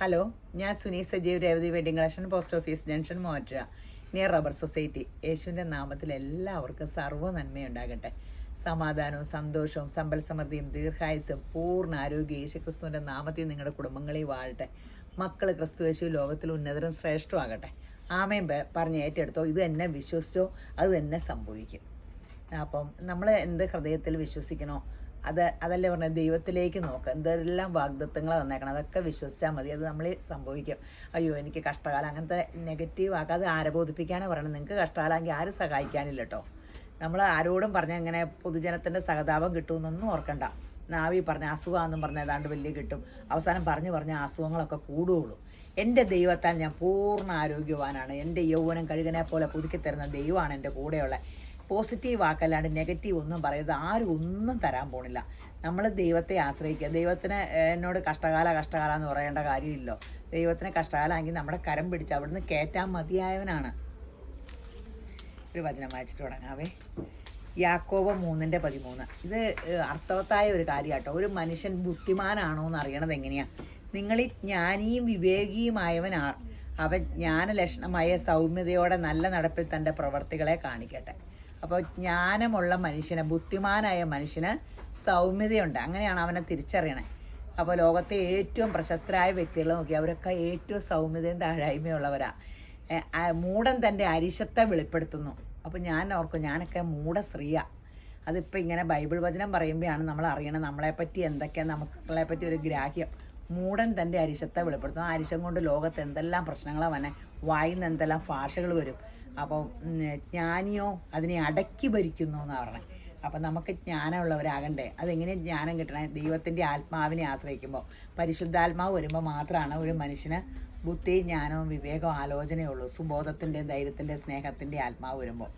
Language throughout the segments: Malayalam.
ഹലോ, ഞാൻ Suni Sajeev Revathi wedding collection, post office junction, മോറ്റുക, നിയർ റബ്ബർ സൊസൈറ്റി. യേശുവിൻ്റെ നാമത്തിൽ എല്ലാവർക്കും സർവ്വ നന്മയുണ്ടാകട്ടെ. സമാധാനവും സന്തോഷവും സമ്പൽ സമൃദ്ധിയും ദീർഘായുസ്സും പൂർണ്ണ ആരോഗ്യം യേശുക്രിസ്തുവിൻ്റെ നാമത്തിൽ നിങ്ങളുടെ കുടുംബങ്ങളിൽ വാഴട്ടെ. മക്കൾ ക്രിസ്തു യേശു ലോകത്തിൽ ഉന്നതരും ശ്രേഷ്ഠമാകട്ടെ. ആമേൻ പറഞ്ഞ് ഏറ്റെടുത്തോ, ഇത് എന്നെ വിശ്വസിച്ചോ, അത് തന്നെ സംഭവിക്കും. അപ്പം നമ്മൾ എന്ത് ഹൃദയത്തിൽ വിശ്വസിക്കണോ അതല്ലേ പറഞ്ഞത്, ദൈവത്തിലേക്ക് നോക്കുക. എന്തെല്ലാം വാഗ്ദത്തങ്ങൾ തന്നേക്കണം, അതൊക്കെ വിശ്വസിച്ചാൽ മതി, അത് നമ്മൾ സംഭവിക്കും. അയ്യോ എനിക്ക് കഷ്ടകാലം, അങ്ങനത്തെ നെഗറ്റീവ് ആക്കാതെ ആരെ ബോധിപ്പിക്കാനാണ് പറയണത്. നിങ്ങൾക്ക് കഷ്ടകാലമെങ്കിൽ ആരും സഹായിക്കാനില്ല കേട്ടോ. നമ്മൾ ആരോടും പറഞ്ഞാൽ ഇങ്ങനെ പൊതുജനത്തിൻ്റെ സഹതാപം കിട്ടുമെന്നൊന്നും ഓർക്കണ്ട. നാവി പറഞ്ഞ അസുഖമാണെന്നും പറഞ്ഞാൽ ഏതാണ്ട് വലിയ കിട്ടും. അവസാനം പറഞ്ഞ് അസുഖങ്ങളൊക്കെ കൂടുകയുള്ളൂ. എൻ്റെ ദൈവത്താൽ ഞാൻ പൂർണ്ണ ആരോഗ്യവാനാണ്. എൻ്റെ യൗവനം കഴുകനെ പോലെ പുതുക്കി തരുന്ന ദൈവമാണ് എൻ്റെ കൂടെയുള്ള. പോസിറ്റീവ് ആക്കല്ലാണ്ട് നെഗറ്റീവ് ഒന്നും പറയരുത്. ആരും ഒന്നും തരാൻ പോണില്ല. നമ്മൾ ദൈവത്തെ ആശ്രയിക്കുക. ദൈവത്തിന് എന്നോട് കഷ്ടകാല എന്ന് പറയേണ്ട കാര്യമില്ലോ. ദൈവത്തിന് കഷ്ടകാലമെങ്കിൽ നമ്മുടെ കരം പിടിച്ച് അവിടുന്ന് കയറ്റാൻ മതിയായവനാണ്. ഒരു വചനം വായിച്ചിട്ട് തുടങ്ങാവേ. യാക്കോബ് 3:13. ഇത് അർത്ഥവത്തായ ഒരു കാര്യമാട്ടോ. ഒരു മനുഷ്യൻ ബുദ്ധിമാനാണോ എന്ന് അറിയണത് എങ്ങനെയാണ്? നിങ്ങളിൽ ജ്ഞാനിയും വിവേകിയുമായവൻ അവൻ ജ്ഞാനലക്ഷണമായ സൗമ്യതയോടെ നല്ല നടപ്പിൽ തൻ്റെ പ്രവർത്തികളെ കാണിക്കട്ടെ. അപ്പോൾ ജ്ഞാനമുള്ള മനുഷ്യന്, ബുദ്ധിമാനായ മനുഷ്യന് സൗമ്യതയുണ്ട്. അങ്ങനെയാണ് അവനെ തിരിച്ചറിയണേ. അപ്പോൾ ലോകത്തെ ഏറ്റവും പ്രശസ്തരായ വ്യക്തികളെ നോക്കി, അവരൊക്കെ ഏറ്റവും സൗമ്യതയും താഴായ്മയുള്ളവരാണ്. മൂഢൻ തൻ്റെ അരിശത്തെ വെളിപ്പെടുത്തുന്നു. അപ്പോൾ ഞാൻ ഓർക്കും, ഞാനൊക്കെ മൂഢ സ്ത്രീയാണ്. അതിപ്പോൾ ഇങ്ങനെ ബൈബിൾ വചനം പറയുമ്പോഴാണ് നമ്മൾ അറിയണം നമ്മളെപ്പറ്റി എന്തൊക്കെയാണ്, നമ്മളെപ്പറ്റി ഒരു ഗ്രാഹ്യം. മൂഢൻ തൻ്റെ അരിശത്തെ വെളിപ്പെടുത്തുന്നു. ആ അരിശം കൊണ്ട് ലോകത്ത് എന്തെല്ലാം പ്രശ്നങ്ങളാണ് വന്നെ, വായിന്ന് എന്തെല്ലാം ഭാഷകൾ വരും. അപ്പോൾ ജ്ഞാനിയോ അതിനെ അടക്കി ഭരിക്കുന്നു എന്നാണ് പറഞ്ഞത്. അപ്പം നമുക്ക് ജ്ഞാനമുള്ളവരാകണ്ടേ. അതെങ്ങനെ ജ്ഞാനം കിട്ടണേ? ദൈവത്തിൻ്റെ ആത്മാവിനെ ആശ്രയിക്കുമ്പോൾ, പരിശുദ്ധാത്മാവ് വരുമ്പോൾ മാത്രമാണ് ഒരു മനുഷ്യന് ബുദ്ധി, ജ്ഞാനവും വിവേകവും ആലോചനയുള്ളൂ. സുബോധത്തിൻ്റെ, ധൈര്യത്തിൻ്റെ, സ്നേഹത്തിൻ്റെ ആത്മാവ് വരുമ്പോൾ.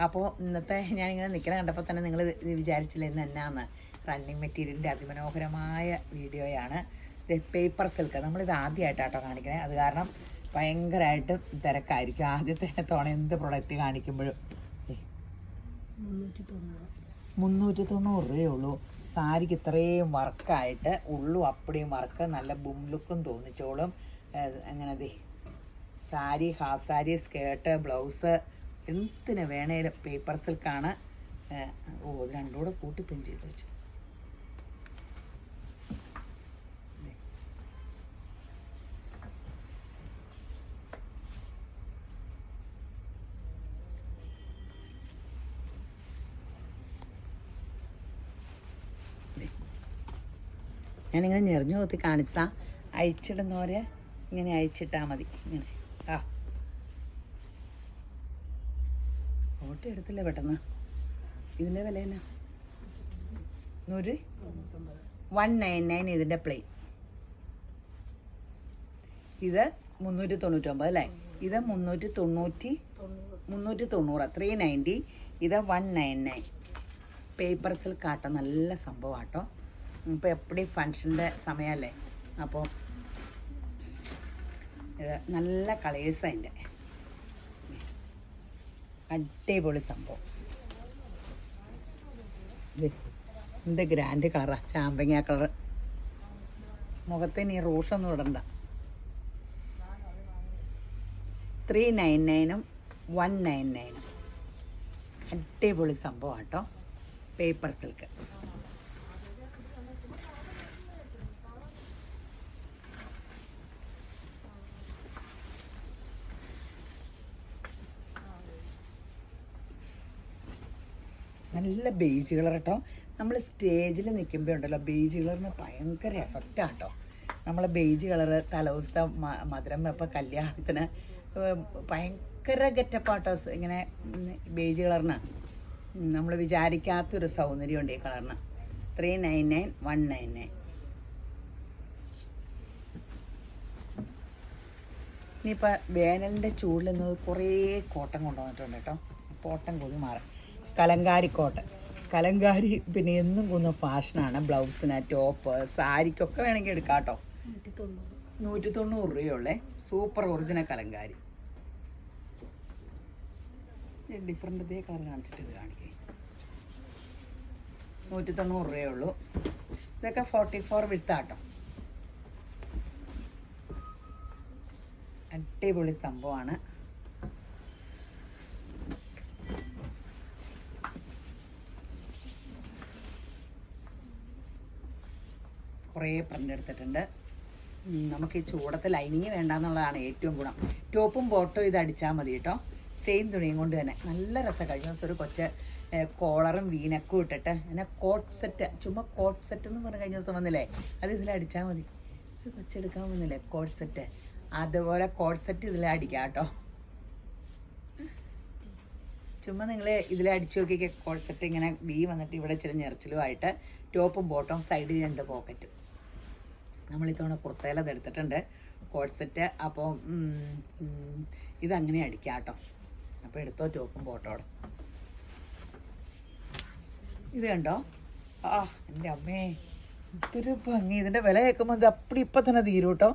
അപ്പോൾ ഇന്നത്തെ ഞാനിങ്ങനെ നിൽക്കണ കണ്ടപ്പോൾ തന്നെ നിങ്ങൾ വിചാരിച്ചില്ല ഇന്ന് എന്നാന്ന്. റണ്ണിങ് മെറ്റീരിയലിൻ്റെ അതിമനോഹരമായ വീഡിയോയാണ്. Paper silk. നമ്മളിത് ആദ്യമായിട്ടാട്ടോ കാണിക്കണേ. അത് കാരണം ഭയങ്കരമായിട്ട് തിരക്കായിരിക്കും ആദ്യത്തെ തവണ എന്ത് പ്രൊഡക്റ്റ് കാണിക്കുമ്പോഴും. 390 രൂപയുള്ളൂ. സാരിക്ക് ഇത്രയും വർക്കായിട്ട് ഉള്ളു അപ്പടിയും വർക്ക്, നല്ല ബും ലുക്കും തോന്നിച്ചോളും. അങ്ങനെ sari, half sari, skirt, blouse, എന്തിനു വേണേലും പേപ്പർ സിൽക്കാണ്. ഇത് രണ്ടും കൂടെ കൂട്ടി പിൻ ചെയ്ത് വെച്ചു. ഞാനിങ്ങനെ ഞെറിഞ്ഞു കൊത്തി കാണിച്ചതാ. അഴിച്ചിടുന്നവരെ ഇങ്ങനെ അഴിച്ചിട്ടാൽ മതി. ഇങ്ങനെ ഫോട്ടോ എടുത്തില്ല പെട്ടെന്ന്. ഇതിൻ്റെ വില എന്നാ? 199 ഇതിൻ്റെ പ്ലെയിൻ. ഇത് 399 അല്ലേ? ഇത് 390, 390, 390. ഇത് 199. പേപ്പർ സിൽക്ക് ആട്ടോ. നല്ല സംഭവം ആട്ടോ. ഇപ്പോൾ എപ്പോഴും ഫങ്ഷൻ്റെ സമയമല്ലേ. അപ്പോൾ നല്ല കളേഴ്സ് അതിൻ്റെ. അടിപൊളി സംഭവം. എന്ത് ഗ്രാൻഡ് കളറാണ്, ചാമ്പങ്ങ കളറ്. മുഖത്തിന് ഈ റൂഷൊന്നും ഇടണ്ട. 399 199. അടിപൊളി സംഭവം കേട്ടോ. Paper silk. നല്ല ബേജ് കളർ കേട്ടോ. നമ്മൾ സ്റ്റേജിൽ നിൽക്കുമ്പോൾ ഉണ്ടല്ലോ, ബേജ് കളറിന് ഭയങ്കര എഫക്റ്റാണ് കേട്ടോ. നമ്മൾ ബേജ് കളറ് തലേദിവസത്തെ മധുരം വെപ്പം കല്യാണത്തിന് ഭയങ്കര ഗെറ്റപ്പാട്ടോ. ഇങ്ങനെ ബേജ് കളറിന് നമ്മൾ വിചാരിക്കാത്തൊരു സൗന്ദര്യമുണ്ട് ഈ കളറിന്. 399 199. ഇനിയിപ്പോൾ വേനലിൻ്റെ ചൂടിൽ നിന്ന് കുറേ കോട്ടൺ കൊണ്ടുവന്നിട്ടുണ്ട് കേട്ടോ. കോട്ടൺ കൊതി മാറും. കലങ്കാരി കോട്ടൺ. കലങ്കാരി പിന്നെ എന്നും കൊന്ന ഫാഷനാണ്. ബ്ലൗസിന്, ടോപ്പ്, സാരിക്കൊക്കെ വേണമെങ്കിൽ എടുക്കാം കേട്ടോ. 190 രൂപയുള്ളേ. Super original Kalamkari. ഡിഫറെൻ്റ് ഇതേ കളർ കാണിച്ചിട്ട് ഇത് കാണിക്കേ. 190 രൂപയേ ഉള്ളൂ. ഇതൊക്കെ 44 വിത്താട്ടോ. അടിപൊളി സംഭവമാണ്. കുറേ പ്രിൻ്റ് എടുത്തിട്ടുണ്ട്. നമുക്ക് ഈ ചൂടത്തെ ലൈനിങ് വേണ്ടാന്നുള്ളതാണ് ഏറ്റവും ഗുണം. ടോപ്പും ബോട്ടും ഇത് അടിച്ചാൽ മതി കേട്ടോ. സെയിം തുണിയും കൊണ്ട് തന്നെ നല്ല രസം. കഴിഞ്ഞ ദിവസം ഒരു കൊച്ച് കോളറും വീനക്കും ഇട്ടിട്ട് പിന്നെ കോട്ട് സെറ്റ്, ചുമ്മാ കോട്ട് സെറ്റ് എന്ന് പറഞ്ഞ് കഴിഞ്ഞ ദിവസം വന്നില്ലേ, അത് ഇതിലടിച്ചാൽ മതി. ഇത് കൊച്ചെടുക്കാൻ വന്നില്ലേ കോട്ട് സെറ്റ്, അതുപോലെ കോട്ട് സെറ്റ് ഇതിലടിക്കാം കേട്ടോ. ചുമ്മാ നിങ്ങൾ ഇതിലടിച്ചു നോക്കിയൊക്കെ കോട്ട് സെറ്റ് ഇങ്ങനെ വി വന്നിട്ട് ഇവിടെ ഇച്ചിരി ഞെറിച്ചിലുമായിട്ട് ടോപ്പും ബോട്ടവും സൈഡിൽ 2 പോക്കറ്റും. നമ്മളിത്തവണ കുർത്തയിലത് എടുത്തിട്ടുണ്ട് കോട്ട് സെറ്റ്. അപ്പോൾ ഇതങ്ങനെ അടിക്കാം കേട്ടോ. അപ്പോൾ എടുത്തോ ടോപ്പും ബോട്ടോടെ. ഇത് കണ്ടോ, എൻ്റെ അമ്മേ ഇതൊരു ഭംഗി. ഇതിൻ്റെ വില കേൾക്കുമ്പോൾ ഇത് അപ്പടി ഇപ്പം തന്നെ തീരും കേട്ടോ.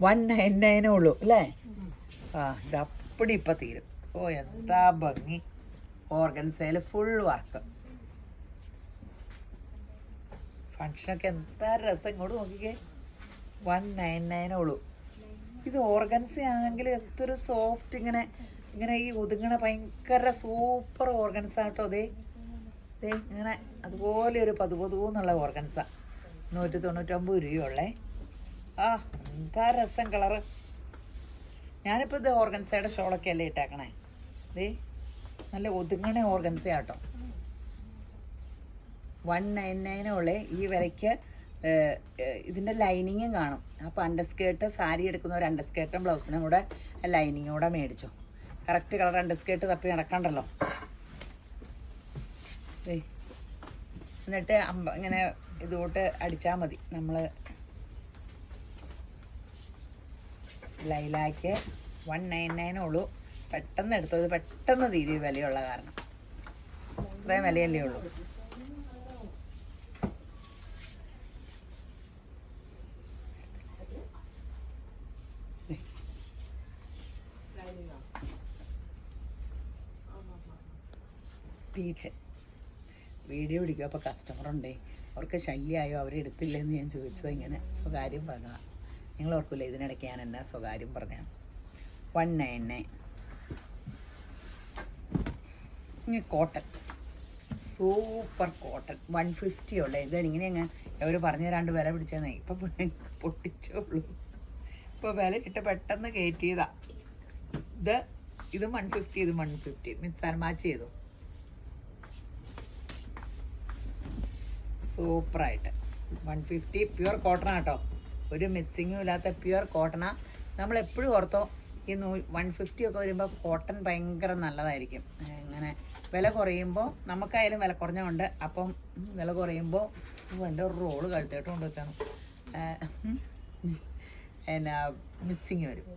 199 ഉള്ളൂ അല്ലേ? ഇത് അപ്പടി ഇപ്പം തീരും. ഓ എന്താ ഭംഗി. ഓർഗൻസയിൽ ഫുൾ വർക്ക്. ഫങ്ഷനൊക്കെ എന്താ രസം. ഇങ്ങോട്ട് നോക്കിക്കേ, 199 ഉള്ളൂ. ഇത് ഓർഗൻസ ആണെങ്കിൽ എന്തൊരു സോഫ്റ്റ്, ഇങ്ങനെ ഇങ്ങനെ ഈ ഒതുങ്ങണ ഭയങ്കര സൂപ്പർ ഓർഗൻസ കേട്ടോ. ദേ ഇങ്ങനെ അതുപോലെ ഒരു പതുപതുന്നുള്ള ഓർഗൻസ 199 രൂപയുള്ളേ. എന്താ രസം കളറ്. ഞാനിപ്പോൾ ഇത് ഓർഗൻസയുടെ ഷോളൊക്കെ അല്ലേ ഇട്ടേക്കണേ. നല്ല ഒതുങ്ങണ ഓർഗൻസ കേട്ടോ. 199 ഉള്ളേ. ഈ വിലയ്ക്ക് ഇതിൻ്റെ ലൈനിങ്ങും കാണും. അപ്പോൾ അണ്ടർസ്കേർട്ട് സാരി എടുക്കുന്ന ഒരു അണ്ടർസ്കേർട്ടും ബ്ലൗസിനും കൂടെ ലൈനിങ്ങും കൂടെ മേടിച്ചു. കറക്റ്റ് കളർ അണ്ടർസ്കേർട്ട് തപ്പി നടക്കണ്ടല്ലോ. എന്നിട്ട് ഇങ്ങനെ ഇതോട്ട് അടിച്ചാൽ മതി. നമ്മൾ ലൈലാക്ക് 199 ഉള്ളൂ. പെട്ടെന്ന് എടുത്തത്, പെട്ടെന്ന് തീരെ വിലയുള്ള കാരണം. ഇത്രയും വിലയല്ലേ ഉള്ളൂ. പീച്ച് വീഡിയോ പിടിക്കുക. അപ്പോൾ കസ്റ്റമറുണ്ടേ, അവർക്ക് ശല്യമായോ അവരെടുത്തില്ലെന്ന് ഞാൻ ചോദിച്ചത്. ഇങ്ങനെ സ്വകാര്യം പറഞ്ഞതാണ്. നിങ്ങൾ ഓർക്കില്ല ഇതിനിടയ്ക്ക് ഞാൻ എന്നാ സ്വകാര്യം പറഞ്ഞതാണ്. 199. ഇനി കോട്ടൺ, സൂപ്പർ കോട്ടൺ 150 ഉള്ളേ. ഇതെങ്ങനെ അങ്ങ് അവർ പറഞ്ഞു തരാണ്ട് വില പിടിച്ചതെന്നേ. ഇപ്പം പൊട്ടിച്ചോളൂ. ഇപ്പോൾ വില ഇട്ട് പെട്ടെന്ന് കയറ്റിയതാ. ഇത് 150, ഇത് 150 മിക്സ് ആൻഡ് മാച്ച് ചെയ്തു. സൂപ്പറായിട്ട് 150 പ്യുവർ കോട്ടൺ കേട്ടോ. ഒരു മിക്സിങ്ങും ഇല്ലാത്ത പ്യുവർ കോട്ടണാ. നമ്മളെപ്പോഴും ഓർത്തോ ഈ 150 ഒക്കെ വരുമ്പോൾ കോട്ടൺ ഭയങ്കര നല്ലതായിരിക്കും. ഇങ്ങനെ വില കുറയുമ്പോൾ നമുക്കായാലും വില കുറഞ്ഞുകൊണ്ട്, അപ്പം വില കുറയുമ്പോൾ എൻ്റെ ഒരു റോള് കഴുത്തേട്ട് കൊണ്ട് വെച്ചാണ് എന്നാ മിക്സിങ് വരും.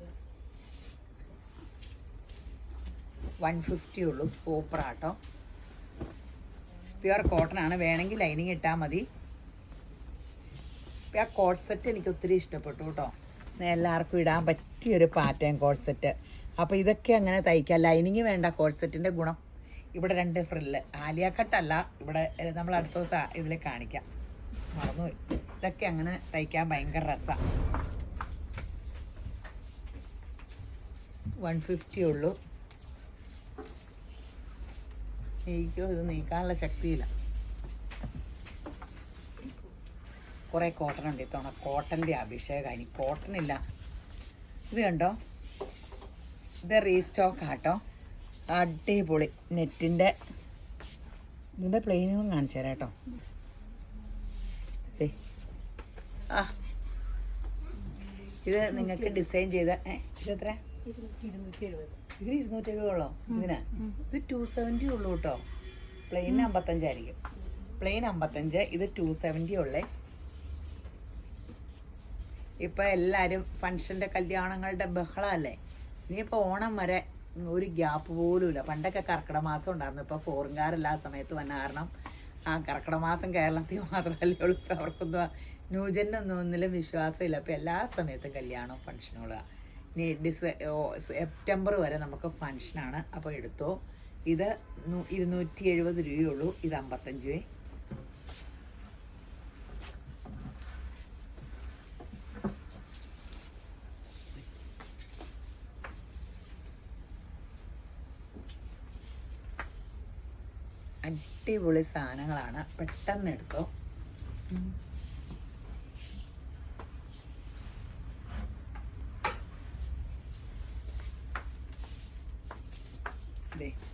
150 ഉള്ളൂ. സൂപ്പറാട്ടോ. പ്യുവർ കോട്ടൺ ആണ്. വേണമെങ്കിൽ ലൈനിങ് ഇട്ടാൽ മതി. ആ കോട്ട് സെറ്റ് എനിക്ക് ഒത്തിരി ഇഷ്ടപ്പെട്ടു കേട്ടോ. എല്ലാവർക്കും ഇടാൻ പറ്റിയൊരു പാറ്റേൺ കോട്ട് സെറ്റ്. അപ്പോൾ ഇതൊക്കെ അങ്ങനെ തയ്ക്കാം. ലൈനിങ് വേണ്ട. കോട്ട് സെറ്റിൻ്റെ ഗുണം ഇവിടെ 2 ഫ്രില്ല്. ആലിയ കട്ടല്ല, ഇവിടെ നമ്മൾ അടുത്ത ദിവസം ഇതിൽ കാണിക്കാം, മറന്നുപോയി. ഇതൊക്കെ അങ്ങനെ തയ്ക്കാൻ ഭയങ്കര രസമാണ്. 150 ഉള്ളൂ. എനിക്കോ ഇത് നീക്കാനുള്ള ശക്തിയില്ല. കുറേ കോട്ടൺ ഉണ്ട് ഇത്തവണ. കോട്ടൻ്റെ അഭിഷേകം. ഇനി കോട്ടൺ ഇല്ല. ഇത് കണ്ടോ, ഇത് റീസ്റ്റോക്ക് ആട്ടോ. അടിപൊളി നെറ്റിൻ്റെ. ഇതിൻ്റെ പ്ലെയിനും കാണിച്ചു തരാം കേട്ടോ. ഇത് നിങ്ങൾക്ക് ഡിസൈൻ ചെയ്ത ഇതെത്ര? 270. ഇത് 270 ഉള്ളോ ഇതിന്? ഇത് 270 ഉള്ളൂ കേട്ടോ. പ്ലെയിൻ 55 ആയിരിക്കും. പ്ലെയിൻ 55, ഇത് 270 ഉള്ളേ. ഇപ്പം എല്ലാവരും ഫങ്ഷൻ്റെ കല്യാണങ്ങളുടെ ബഹളമല്ലേ. ഇനിയിപ്പോൾ ഓണം വരെ ഒരു ഗ്യാപ്പ് പോലും ഇല്ല. പണ്ടൊക്കെ കർക്കിടക മാസം ഉണ്ടായിരുന്നു. ഇപ്പോൾ ഫോറിൻകാരെല്ലാ സമയത്ത് വന്ന കാരണം ആ കർക്കിടക മാസം കേരളത്തിൽ മാത്രമല്ലേ ഉള്ളൂ. ഇപ്പോൾ അവർക്കൊന്നും ന്യൂജനൊന്നും ഒന്നിലും വിശ്വാസമില്ല. അപ്പോൾ എല്ലാ സമയത്തും കല്യാണവും ഫങ്ഷനുകളാണ്. ഇനി സെപ്റ്റംബർ വരെ നമുക്ക് ഫങ്ഷനാണ്. അപ്പോൾ എടുത്തോ. ഇത് 270 രൂപയുള്ളൂ. ഇത് 55 രൂപ. അടിപൊളി സാധനങ്ങളാണ്, പെട്ടെന്ന് എടുത്തോ.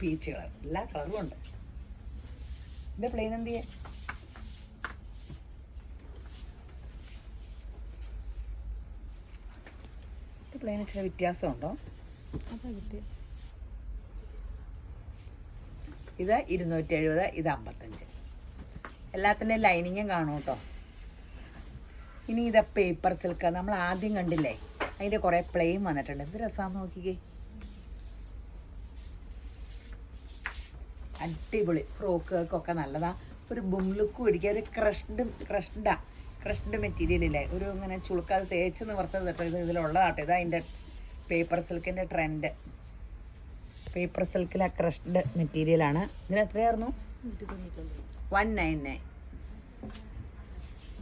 പീച്ച് കളർ, എല്ലാ കളറും ഉണ്ട്. ഇതിൻ്റെ പ്ലെയിൻ എന്ത് ചെയ്യാൻ? പ്ലെയിൻ ഇച്ചിരി വ്യത്യാസമുണ്ടോ? ഇത് 270, ഇത് 55. എല്ലാത്തിൻ്റെയും ലൈനിങ്ങും കാണും കേട്ടോ. ഇനി ഇത് പേപ്പർ സിൽക്ക് നമ്മൾ ആദ്യം കണ്ടില്ലേ, അതിൻ്റെ കുറേ പ്ലെയിൻ വന്നിട്ടുണ്ട്. എന്ത് രസമാണെന്ന് നോക്കിക്കേ, അടിപൊളി. ഫ്രോക്കുകൾക്കൊക്കെ നല്ലതാ. ഒരു ബും ലുക്ക് പിടിക്കുക. ഒരു ക്രഷ്ഡ് മെറ്റീരിയൽ ഇല്ലേ, ഒരു ഇങ്ങനെ ചുളുക്കാതെ തേച്ച് നിവർത്തത് കേട്ടോ. ഇത് ഇതിലുള്ളതാട്ടോ. ഇതാ അതിൻ്റെ പേപ്പർ സിൽക്കിൻ്റെ ട്രെൻഡ്. പേപ്പർ സിൽക്കിലെ ക്രഷ്ഡ് മെറ്റീരിയലാണ്. ഇതിന് എത്രയായിരുന്നു? 199.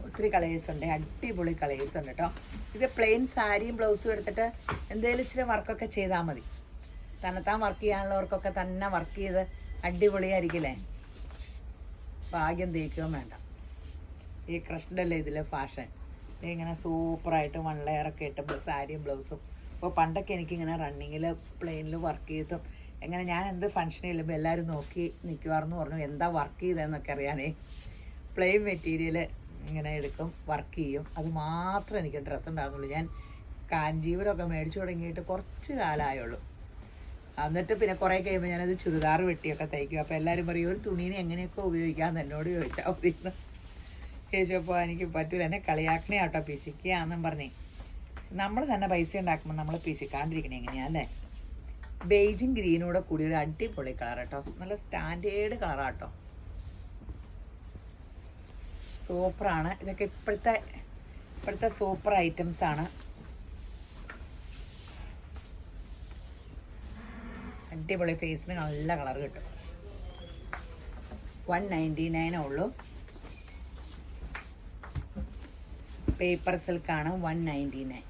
ഒത്തിരി കളേഴ്സ് ഉണ്ട്, അടിപൊളി കളേഴ്സ് ഉണ്ട് കേട്ടോ. ഇത് പ്ലെയിൻ സാരിയും ബ്ലൗസും എടുത്തിട്ട് എന്തെങ്കിലും ഇച്ചിരി വർക്കൊക്കെ ചെയ്താൽ മതി. തന്നെത്താൻ വർക്ക് ചെയ്യാനുള്ളവർക്കൊക്കെ തന്നെ വർക്ക് ചെയ്ത് അടിപൊളിയായിരിക്കില്ലേ. ഭാഗ്യം തേക്കുകയും വേണ്ട. ഈ ക്രഷ്ഡല്ലേ ഇതിലെ ഫാഷൻ. ഇങ്ങനെ സൂപ്പറായിട്ട് 1 ലെയറൊക്കെ ഇട്ട് സാരിയും ബ്ലൗസും. അപ്പോൾ പണ്ടൊക്കെ എനിക്കിങ്ങനെ റണ്ണിങ്ങിൽ പ്ലെയിനിൽ വർക്ക് ചെയ്തും എങ്ങനെ ഞാൻ എന്ത് ഫംഗ്ഷൻ ചെല്ലുമ്പോൾ എല്ലാവരും നോക്കി നിൽക്കുമായിരുന്നു പറഞ്ഞു എന്താ വർക്ക് ചെയ്തതെന്നൊക്കെ അറിയാനേ. പ്ലെയിൻ മെറ്റീരിയൽ ഇങ്ങനെ എടുക്കും, വർക്ക് ചെയ്യും. അത് മാത്രമേ എനിക്ക് ഡ്രസ്സ് ഉണ്ടാകുന്നുള്ളൂ. ഞാൻ കാഞ്ചീപുരമൊക്കെ മേടിച്ചു തുടങ്ങിയിട്ട് കുറച്ച് കാലമായുള്ളൂ. എന്നിട്ട് പിന്നെ കുറേ കഴിയുമ്പോൾ ഞാനത് ചുരിദാർ വെട്ടിയൊക്കെ തയ്ക്കും. അപ്പോൾ എല്ലാവരും പറയും ഒരു തുണീനെ എങ്ങനെയൊക്കെ ഉപയോഗിക്കാമെന്ന് എന്നോട് ചോദിച്ചാൽ മതിയെന്ന്. ചോദിച്ചപ്പോൾ എനിക്ക് പറ്റൂല, എന്നെ കളിയാക്കണേ കേട്ടോ, പിശിക്കുകയാണെന്നും പറഞ്ഞേ. നമ്മൾ തന്നെ പൈസ ഉണ്ടാക്കുമ്പോൾ നമ്മൾ പിശിക്കാണ്ടിരിക്കണേ എങ്ങനെയാല്ലേ. ബേജും ഗ്രീനൂടെ കൂടി ഒരു അടിപൊളി കളർ കേട്ടോ, നല്ല സ്റ്റാൻഡേർഡ് കളറാട്ടോ, സൂപ്പറാണ്. ഇതൊക്കെ ഇപ്പോഴത്തെ സൂപ്പർ ഐറ്റംസ് ആണ്. അടിപൊളി, ഫേസിന് നല്ല കളർ കിട്ടും. 199 ഉള്ളൂ. പേപ്പർ സിൽക്കാണ് 199.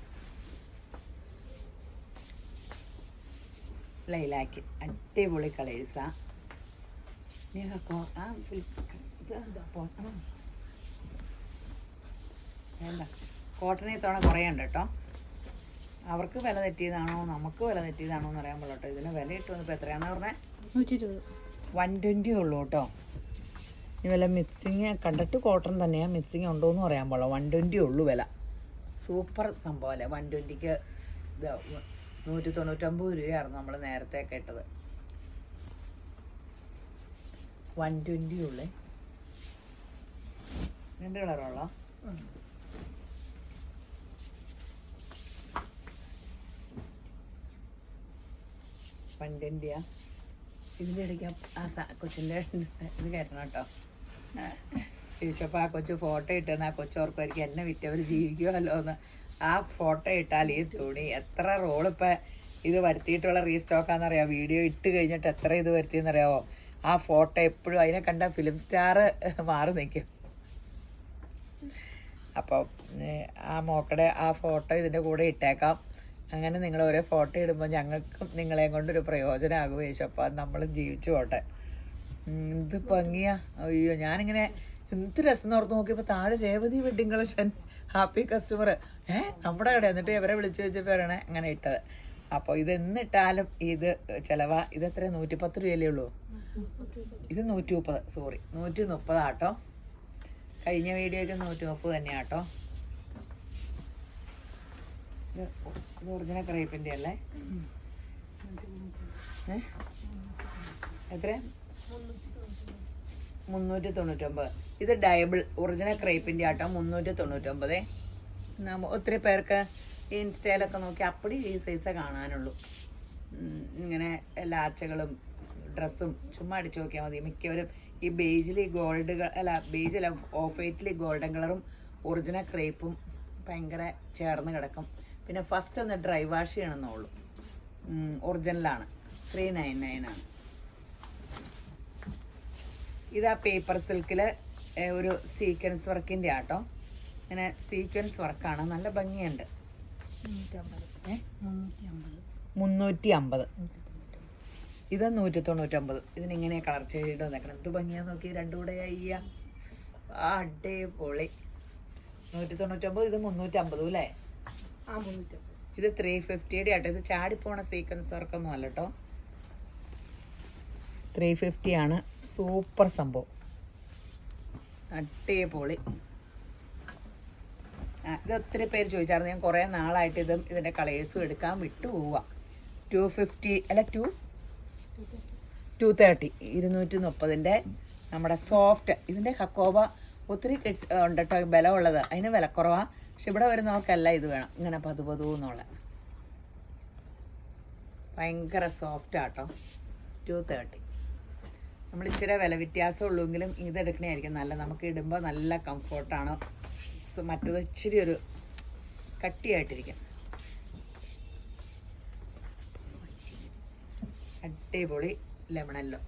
ലൈലാക്ക് അടിപൊളി കളേഴ്സാ. വേണ്ട, കോട്ടൺ ഇത്തവണ കുറേ ഉണ്ട് കേട്ടോ. അവർക്ക് വില തെറ്റിയതാണോ നമുക്ക് വില തെറ്റിയതാണോ എന്ന് അറിയാൻ പാടില്ല കേട്ടോ. ഇതിന് വില ഇട്ട് വന്നപ്പോൾ എത്രയാണെന്ന് പറഞ്ഞാൽ 120 ഉള്ളൂ കേട്ടോ. ഇനി വില മിക്സിങ് കണ്ടിട്ട് കോട്ടൺ തന്നെയാണ്, മിക്സിങ് ഉണ്ടോ എന്ന് പറയാൻ പാടില്ല. 120 ഉള്ളൂ വില. സൂപ്പർ സംഭവം അല്ലേ. 120ക്ക് ഇത് 199 രൂപയായിരുന്നു നമ്മൾ നേരത്തെ കേട്ടത്. 120 ഉള്ളേ. 2 കളറുള്ള 120. ഇതിൻ്റെ ഇടയ്ക്ക് ആ കൊച്ചിൻ്റെ ഇത് കയറ്റണം കേട്ടോ. ചോദിച്ചപ്പോൾ ആ കൊച്ചു ഫോട്ടോ ഇട്ടെന്ന് ആ കൊച്ചോർക്കുമായിരിക്കും എന്നെ വിറ്റവർ ജീവിക്കുമല്ലോ എന്ന്. ആ ഫോട്ടോ ഇട്ടാൽ ഈ തുണി എത്ര റോളിപ്പോൾ ഇത് വരുത്തിയിട്ടുള്ള റീസ്റ്റോക്കാണെന്നറിയാമോ. വീഡിയോ ഇട്ട് കഴിഞ്ഞിട്ട് എത്ര ഇത് വരുത്തിയെന്നറിയാമോ. ആ ഫോട്ടോ എപ്പോഴും അതിനെ കണ്ട ഫിലിം സ്റ്റാർ മാറി നിൽക്കും. അപ്പോൾ ആ മോക്കടെ ആ ഫോട്ടോ ഇതിൻ്റെ കൂടെ ഇട്ടേക്കാം. അങ്ങനെ നിങ്ങൾ ഓരോ ഫോട്ടോ ഇടുമ്പോൾ ഞങ്ങൾക്കും നിങ്ങളെയും കൊണ്ടൊരു പ്രയോജനമാകും. യേശപ്പോൾ നമ്മൾ ജീവിച്ചു പോട്ടെ. എന്ത് ഭംഗിയാ. അയ്യോ, ഞാനിങ്ങനെ എന്ത് രസം ഓർത്ത് നോക്കിയപ്പോൾ താഴെ Revathi wedding collection happy customer നമ്മുടെ കട. എന്നിട്ട് ഇവരെ വിളിച്ചു വെച്ചപ്പോൾ പറയണേ അങ്ങനെ ഇട്ടത്. അപ്പോൾ ഇത് എന്നിട്ടാലും ഇത് ചിലവാ. ഇത് എത്ര 110 രൂപയല്ലേ ഉള്ളൂ. ഇത് 130, സോറി 130 ആട്ടോ. കഴിഞ്ഞ വീഡിയോയ്ക്ക് 130 തന്നെയാട്ടോ. ഇത് ഒറിജിനൽ ക്രേപ്പിൻ്റെ അല്ലേ? എത്ര? 399. ഇത് ഡയബിൾ ഒറിജിനൽ ക്രേപ്പിൻ്റെ ആട്ടോ. 399. ഒത്തിരി പേർക്ക് ഇൻസ്റ്റയിലൊക്കെ നോക്കി അപ്പടി ഈ സൈസേ കാണാനുള്ളൂ. ഇങ്ങനെ ലാച്ചകളും ഡ്രസ്സും ചുമ്മാ അടിച്ചു നോക്കിയാൽ മതി. മിക്കവരും ഈ ബേജിൽ ബേജിൽ ഓഫ് വൈറ്റിൽ ഗോൾഡൻ കളറും ഒറിജിനൽ ക്രേപ്പും ഭയങ്കര ചേർന്ന് കിടക്കും. പിന്നെ ഫസ്റ്റ് ഒന്ന് ഡ്രൈ വാഷ് ചെയ്യണമെന്നുള്ളൂ. ഒറിജിനലാണ്. 399 ആണ്. ഇതാ പേപ്പർ സിൽക്കിൽ ഒരു സീക്വൻസ് വർക്കിൻ്റെ ആട്ടോ. ഇങ്ങനെ സീക്വൻസ് വർക്കാണ്, നല്ല ഭംഗിയുണ്ട്. 350. ഇത് 199. ഇതിനിങ്ങനെ കളർ ചെയ്ത് വന്നേക്കണം. എന്ത് ഭംഗിയാന്ന് നോക്കി, രണ്ടും കൂടെ അയ്യ അടിപൊളി. 199. ഇത് 350 അല്ലേ? ഇത് 350 ആട്ടോ. ഇത് ചാടിപ്പോണ സീക്വൻസ് വർക്കൊന്നും അല്ല കേട്ടോ. 350 ആണ്. സൂപ്പർ സംഭവം, അടിപൊളി. ഇത് ഒത്തിരി പേര് ചോദിച്ചായിരുന്നു. ഞാൻ കുറേ നാളായിട്ട് ഇതിൻ്റെ കളേഴ്സും എടുക്കാൻ വിട്ടു പോവുക. 250 അല്ല 230 230 നമ്മുടെ സോഫ്റ്റ്. ഇതിൻ്റെ ഹക്കോബ ഒത്തിരി ഉണ്ട് കേട്ടോ, ബലമുള്ളത്. അതിന് വിലക്കുറവാണ്. പക്ഷെ ഇവിടെ വരുന്നവർക്കല്ല ഇത് വേണം, ഇങ്ങനെ പതുപതുന്നുള്ള ഭയങ്കര സോഫ്റ്റ് ആട്ടോ. 230. നമ്മൾ ഇച്ചിരി വില വ്യത്യാസം ഉള്ളൂങ്കിലും ഇതെടുക്കണമായിരിക്കും നല്ല. നമുക്ക് ഇടുമ്പോൾ നല്ല കംഫോർട്ടാണ്. മറ്റത് ഇച്ചിരി ഒരു കട്ടിയായിട്ടിരിക്കും. അടിപൊളി ലെമണല്ലോ.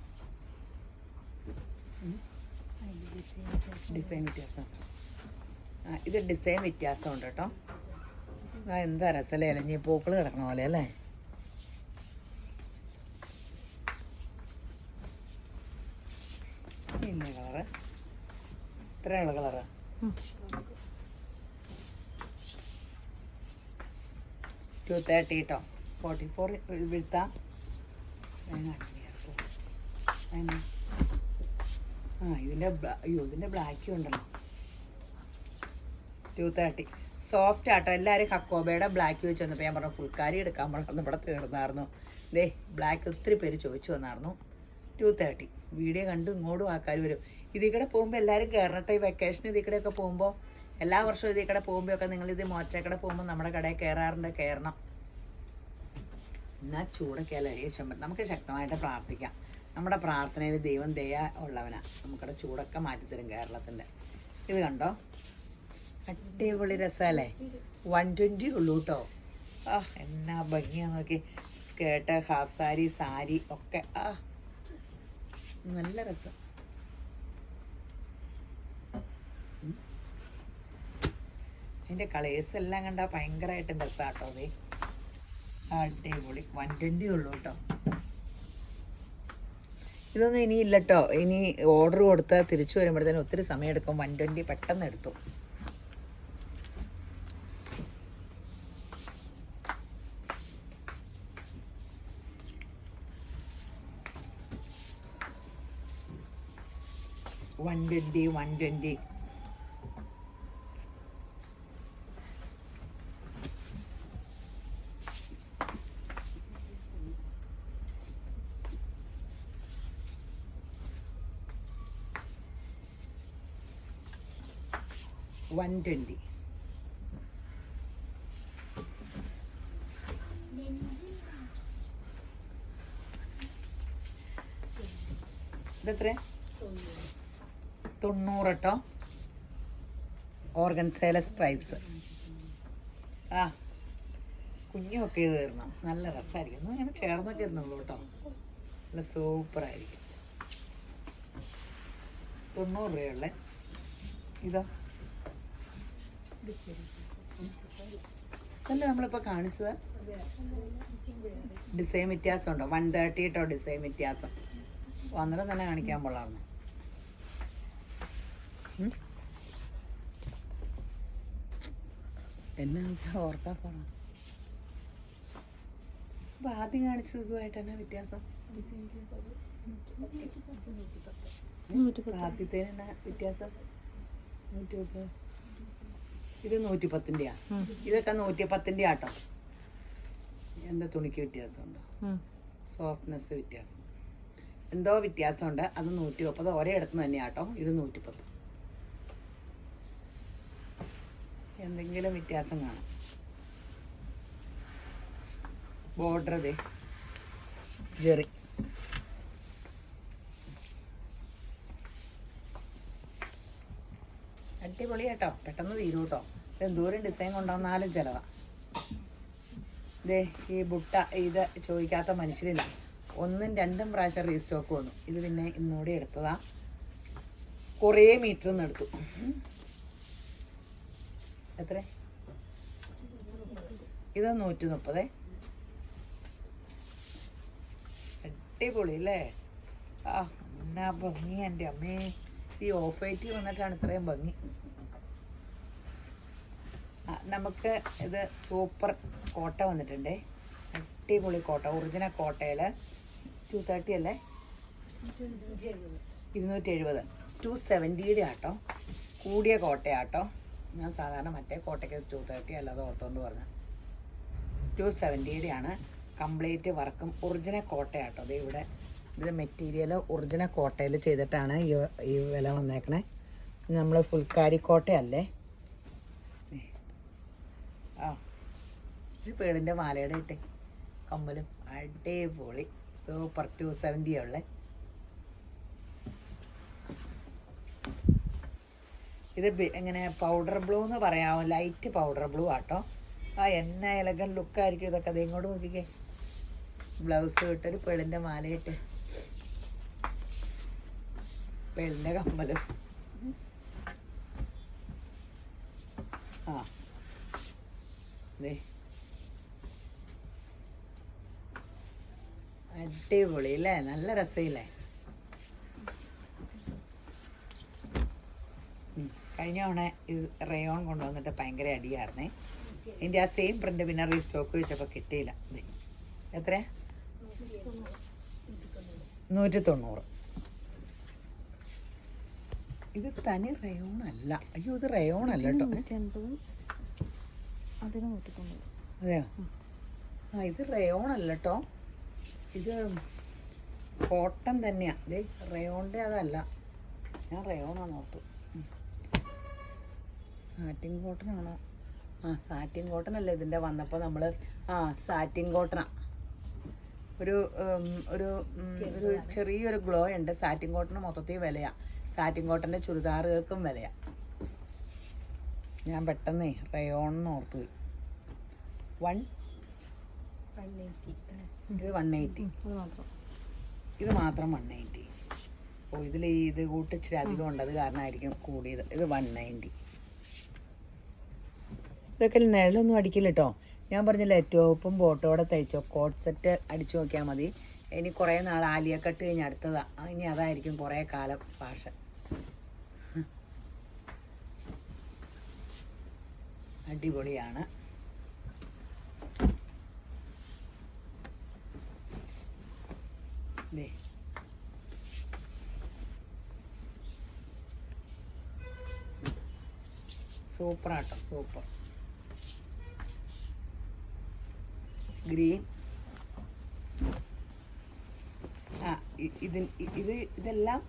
ഡിസൈൻ വ്യത്യാസം. ഇത് ഡിസൈൻ വ്യത്യാസമുണ്ട് കേട്ടോ. എന്താ രസമല്ലേ, ഇലഞ്ഞി പൂക്കൾ കിടക്കണ പോലെ അല്ലേ. ഇന്ന കളറ്, ഇത്രയുള്ള കളറ്. $230 കേട്ടോ. 44 വിഴുത്താം. ഇതിൻ്റെ ബ്ലാക്കും ഉണ്ടല്ലോ. 230 സോഫ്റ്റ് ആട്ടോ. എല്ലാവരും ഹക്കോബയുടെ ബ്ലാക്ക് വെച്ച് വന്നപ്പോൾ ഞാൻ പറഞ്ഞു ഫുൾക്കാരി എടുക്കാൻ പറഞ്ഞു. ഇവിടെ തീർന്നായിരുന്നു. ദേ ബ്ലാക്ക് ഒത്തിരി പേര് ചോദിച്ചു വന്നായിരുന്നു. 230. വീഡിയോ കണ്ട് ഇങ്ങോട്ടും ആൾക്കാർ വരും. ഇതിൽ കൂടെ പോകുമ്പോൾ എല്ലാവരും കയറട്ടെ. ഈ വെക്കേഷൻ ഇതിൽ കൂടെയൊക്കെ പോകുമ്പോൾ, എല്ലാ വർഷവും ഇതിൽ കൂടെ പോകുമ്പോഴൊക്കെ നിങ്ങളിത് മോറ്റക്കട പോകുമ്പോൾ നമ്മുടെ കടയിൽ കയറാറുണ്ട്. കയറണം. എന്നാൽ ചൂടൊക്കെ അല്ലേ യേശുമ്പൻ. നമുക്ക് ശക്തമായിട്ട് പ്രാർത്ഥിക്കാം. നമ്മുടെ പ്രാർത്ഥനയിൽ ദൈവം ദയ ഉള്ളവനാണ്. നമുക്കടെ ചൂടൊക്കെ മാറ്റിത്തരും കേരളത്തിൻ്റെ. ഇത് കണ്ടോ, അടിപൊളി രസമല്ലേ. 120 ഉള്ളൂ കേട്ടോ. എന്നാ ഭംഗിയാന്ന് നോക്കി. സ്കേർട്ട്, ഹാഫ് സാരി, സാരി ഒക്കെ നല്ല രസം. അതിൻ്റെ കളേഴ്സ് എല്ലാം കണ്ടാൽ ഭയങ്കരമായിട്ട് രസമാട്ടോ. അതെ അടിപൊളി. 120 ഉള്ളൂ കേട്ടോ. ഇതൊന്നും ഇനിയില്ല കേട്ടോ. ഇനി ഓർഡർ കൊടുത്താൽ തിരിച്ചു വരുമ്പോഴത്തേനും ഒത്തിരി സമയം എടുക്കും. 120 പെട്ടെന്ന് എടുത്തു. $120. ഇതെത്ര? 90 കേട്ടോ. ഓർഗൻസേലസ് പ്രൈസ്. കുഞ്ഞുമൊക്കെ ഇത് തരണം. നല്ല രസമായിരിക്കും. അങ്ങനെ ചേർന്നൊക്കെ ഇരുന്നുള്ളൂ കേട്ടോ. നല്ല സൂപ്പറായിരിക്കും. 90 രൂപയുള്ള ഇതോ അല്ല നമ്മളിപ്പോൾ കാണിച്ചത്. ഡിസൈൻ വ്യത്യാസം ഉണ്ടോ? 130 കേട്ടോ ഡിസൈൻ വ്യത്യാസം. അന്നേരം തന്നെ കാണിക്കാൻ കൊള്ളായിരുന്നു. എന്നാ ഓർക്കാൻ പോണം. അപ്പം ആദ്യം കാണിച്ചത് ഇതുമായിട്ട് തന്നെ വ്യത്യാസം. ആദ്യത്തേന് എന്നാ വ്യത്യാസം? 130. ഇത് 110. ഇതൊക്കെ 110 ആട്ടോ. എൻ്റെ തുണിക്ക് വ്യത്യാസമുണ്ടോ? സോഫ്റ്റ്നെസ് വ്യത്യാസം എന്തോ വ്യത്യാസമുണ്ട്. അത് 130 ഒരേ ഇടത്ത് തന്നെയാട്ടോ. ഇത് 110. എന്തെങ്കിലും വ്യത്യാസം കാണും. ബോർഡർ ദേ ജെറി. അടിപൊളി കേട്ടോ. പെട്ടെന്ന് തീരും കേട്ടോ. എന്തോരം ഡിസൈൻ കൊണ്ടുവന്നാലും ചിലവാ. ഇതേ ഈ ബുട്ട ഇത് ചോദിക്കാത്ത മനുഷ്യരില്ല. 1ഉം 2ഉം പ്രാവശ്യം റീസ്റ്റോക്ക് വന്നു. ഇത് പിന്നെ ഇന്നൂടെ എടുത്തതാ. കുറേ മീറ്റർ നിന്ന് എടുത്തു. എത്ര? ഇത് 130. അടിപൊളി അല്ലേ? ആ എന്നാ ഭംഗി എൻ്റെ അമ്മേ. ഈ ഓഫ് വൈറ്റ് വന്നിട്ടാണ് ഇത്രയും ഭംഗി. നമുക്ക് ഇത് സൂപ്പർ കോട്ട വന്നിട്ടുണ്ടേ. അടിപൊളി കോട്ട, ഒറിജിനൽ കോട്ടയിൽ 230 അല്ലേ? 270. 270 ആട്ടോ, കൂടിയ കോട്ടയാട്ടോ. ഞാൻ സാധാരണ മറ്റേ കോട്ടയ്ക്ക് 230 അല്ലാതെ ഓർത്തുകൊണ്ട് പറഞ്ഞ 270 ആണ്. കംപ്ലീറ്റ് വർക്കും ഒറിജിനൽ കോട്ടയാട്ടോ. അത് ഇവിടെ ഇത് മെറ്റീരിയൽ ഒറിജിനൽ കോട്ടയിൽ ചെയ്തിട്ടാണ് ഈ വില വന്നേക്കണേ. നമ്മൾ ഫുൾക്കാരി കോട്ടയല്ലേ. ആ ഒരു പേളിൻ്റെ മാലയുടെ ഇട്ടേ കമ്മലും അടിപൊളി സൂപ്പർ. 270 ഉള്ളേ. ഇത് എങ്ങനെ പൗഡർ ബ്ലൂ എന്ന് പറയാമോ? ലൈറ്റ് പൗഡർ ബ്ലൂ ആട്ടോ. ആ എന്നാ എലഗൻ ലുക്കായിരിക്കും ഇതൊക്കെ. അത് ഇങ്ങോട്ട് നോക്കിക്കേ. ബ്ലൗസ് ഇട്ടൊരു പേളിൻ്റെ മാലയിട്ട് പേളിൻ്റെ കമ്മലും. ആ അടിപൊളി അല്ലേ? നല്ല രസമില്ലേ? കഴിഞ്ഞ തവണ ഇത് റയോൺ കൊണ്ടുവന്നിട്ട് ഭയങ്കര അടിയായിരുന്നേ. ഇതിൻ്റെ ആ സെയിം പ്രിന്റ് പിന്നെ റീസ്റ്റോക്ക് വെച്ചപ്പോൾ കിട്ടിയില്ല. എത്ര? 190. ഇത് തനി റയോൺ അല്ല. അയ്യോ ഇത് റയോൺ അല്ല കേട്ടോ. അതെയോ? ആ ഇത് റയോൺ അല്ല കേട്ടോ. ഇത് കോട്ടൺ തന്നെയാ. ഇതേ റയോണിൻ്റെ അതല്ല. ഞാൻ റയോണാണ് ഓർത്തു. സാറ്റിൻ കോട്ടൺ ആണോ? ആ സാറ്റിൻ കോട്ടൺ അല്ലേ ഇതിൻ്റെ വന്നപ്പോൾ നമ്മൾ. ആ സാറ്റിൻ കോട്ടണാ. ഒരു ഒരു ഒരു ചെറിയൊരു ഗ്ലോ ഉണ്ട്. സാറ്റിൻ കോട്ടണ് മൊത്തത്തിൽ വിലയാണ്. സാറ്റിൻ കോട്ടൻ്റെ ചുരിദാറുകൾക്കും വിലയാണ്. ഞാൻ പെട്ടെന്ന് റയോണെന്ന് ഓർത്ത് പോയി. 180. ഇത് 180. ഇത് മാത്രം 180. ഓ ഇതിൽ ഇത് കൂട്ടിച്ചിരി അധികം ഉണ്ട്, അത് കാരണമായിരിക്കും കൂടിയത്. ഇത് 190. ഇതൊക്കെ നിഴലൊന്നും അടിക്കില്ല കേട്ടോ. ഞാൻ പറഞ്ഞില്ലേ ടോപ്പും ബോട്ടോടെ തയ്ച്ചോ കോട്ട് സെറ്റ് അടിച്ചു നോക്കിയാൽ മതി. ഇനി കുറേ നാൾ ആലിയ കട്ട് കഴിഞ്ഞ് അടുത്തതാ. ഇനി അതായിരിക്കും കുറേ കാലം ഫാഷൻ. അടിപൊളിയാണ്. സൂപ്പറാട്ടോ, സൂപ്പർ. ഗ്രീൻ. ആ ഇതെല്ലാം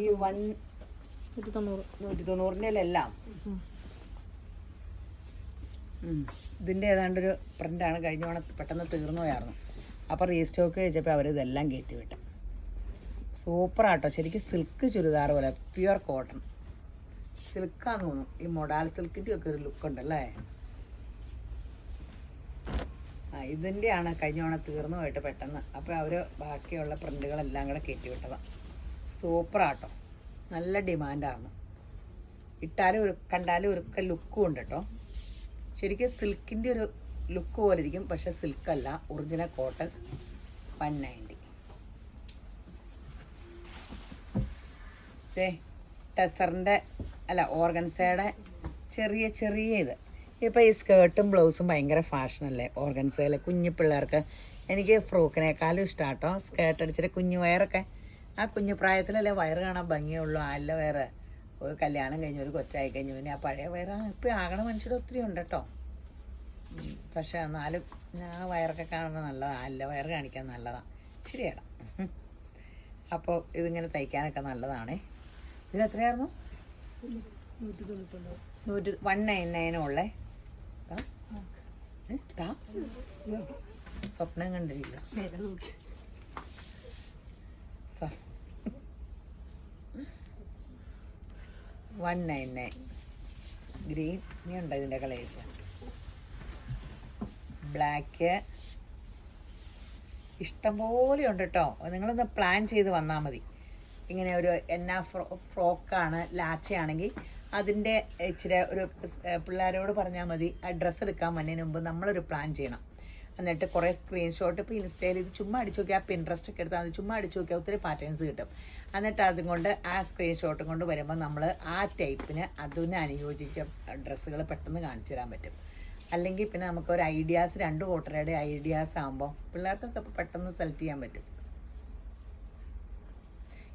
ഈ 190 എല്ലാം ഇതിൻ്റെ ഏതാണ്ടൊരു പ്രിൻ്റാണ്. കഴിഞ്ഞ തവണ പെട്ടെന്ന് തീർന്നു പോയായിരുന്നു. അപ്പോൾ റീസ്റ്റോക്ക് വെച്ചപ്പോൾ അവരിതെല്ലാം കയറ്റി വിട്ടു. സൂപ്പറാട്ടോ. ശരിക്കും സിൽക്ക് ചുരിദാർ പോലെ പ്യുവർ കോട്ടൺ സിൽക്കാന്ന് തോന്നുന്നു. ഈ മൊഡാൽ സിൽക്കിൻ്റെ ഒക്കെ ഒരു ലുക്ക് ഉണ്ടല്ലേ. ആ ഇതിൻ്റെയാണ് കഴിഞ്ഞ തവണ തീർന്നു പോയിട്ട് പെട്ടെന്ന്. അപ്പോൾ അവർ ബാക്കിയുള്ള പ്രിൻ്റുകളെല്ലാം കൂടെ കയറ്റി വിട്ടതാണ്. സൂപ്പറാട്ടോ. നല്ല ഡിമാൻഡാണ്. ഇട്ടാലും കണ്ടാലും ഒരു ലുക്കും ഉണ്ട് കേട്ടോ. ശരിക്കും സിൽക്കിൻ്റെ ഒരു ലുക്ക് പോലെ ഇരിക്കും, പക്ഷെ സിൽക്കല്ല, ഒറിജിനൽ കോട്ടൺ. 190. ടെസറിൻ്റെ അല്ല ഓർഗൻസയുടെ ചെറിയ ചെറിയ ഇത്. ഇപ്പോൾ ഈ സ്കേർട്ടും ബ്ലൗസും ഭയങ്കര ഫാഷനല്ലേ ഓർഗൻസയിൽ. കുഞ്ഞു പിള്ളേർക്ക്. എനിക്ക് ഫ്രോക്കിനേക്കാളും ഇഷ്ടമാണ് കേട്ടോ സ്കേർട്ട് അടിച്ചിട്ട് കുഞ്ഞു വയറൊക്കെ. ആ കുഞ്ഞു പ്രായത്തിലല്ലേ വയറ് കാണാൻ ഭംഗിയുള്ളൂ. അല്ല വേറെ ഒരു കല്യാണം കഴിഞ്ഞ് ഒരു കൊച്ചായി കഴിഞ്ഞു പിന്നെ ആ പഴയ വയറാണ്. ഇപ്പം ആകണ മനുഷ്യർ ഒത്തിരി ഉണ്ട് കേട്ടോ. പക്ഷെ എന്നാലും ആ വയറൊക്കെ കാണുമ്പോൾ നല്ലതാണ്. അല്ല വയറ് കാണിക്കാൻ നല്ലതാണ്. ശരിയാണ്. അപ്പോൾ ഇതിങ്ങനെ തയ്ക്കാനൊക്കെ നല്ലതാണേ. ഇതിനെത്രയായിരുന്നു? 199 ഉള്ളേ. സ്വപ്നം കണ്ടിരിക്കില്ല. 199. ഗ്രീൻ. ഇനി ഉണ്ടോ ഇതിൻ്റെ കളേഴ്സ്? ബ്ലാക്ക് ഇഷ്ടംപോലെ ഉണ്ട് കേട്ടോ. നിങ്ങളൊന്ന് പ്ലാൻ ചെയ്ത് വന്നാൽ മതി. ഇങ്ങനെ ഒരു ഫ്രോക്കാണ് ലാച്ചയാണെങ്കിൽ അതിൻ്റെ ഇച്ചിരി ഒരു പിള്ളേരോട് പറഞ്ഞാൽ മതി. ആ ഡ്രസ്സ് എടുക്കാൻ വന്നതിന് മുമ്പ് നമ്മളൊരു പ്ലാൻ ചെയ്യണം. എന്നിട്ട് കുറേ സ്ക്രീൻഷോട്ട് ഇപ്പോൾ ഇൻസ്റ്റയിൽ ഇത് ചുമ്മാ അടിച്ചു നോക്കിയാൽ പിൻട്രസ്റ്റ് ഒക്കെ എടുത്താൽ അത് ചുമ്മാ അടിച്ചു നോക്കിയാൽ ഒത്തിരി പാറ്റേൺസ് കിട്ടും. എന്നിട്ട് അതും കൊണ്ട് ആ സ്ക്രീൻഷോട്ടും കൊണ്ട് വരുമ്പോൾ നമ്മൾ ആ ടൈപ്പിന് അതിന് അനുയോജിച്ച ഡ്രസ്സുകൾ പെട്ടെന്ന് കാണിച്ചു തരാൻ പറ്റും. അല്ലെങ്കിൽ പിന്നെ നമുക്കൊരു ഐഡിയാസ് 2 കൂട്ടരുടെ ഐഡിയാസ് ആകുമ്പോൾ പിള്ളേർക്കൊക്കെ പെട്ടെന്ന് സെലക്ട് ചെയ്യാൻ പറ്റും.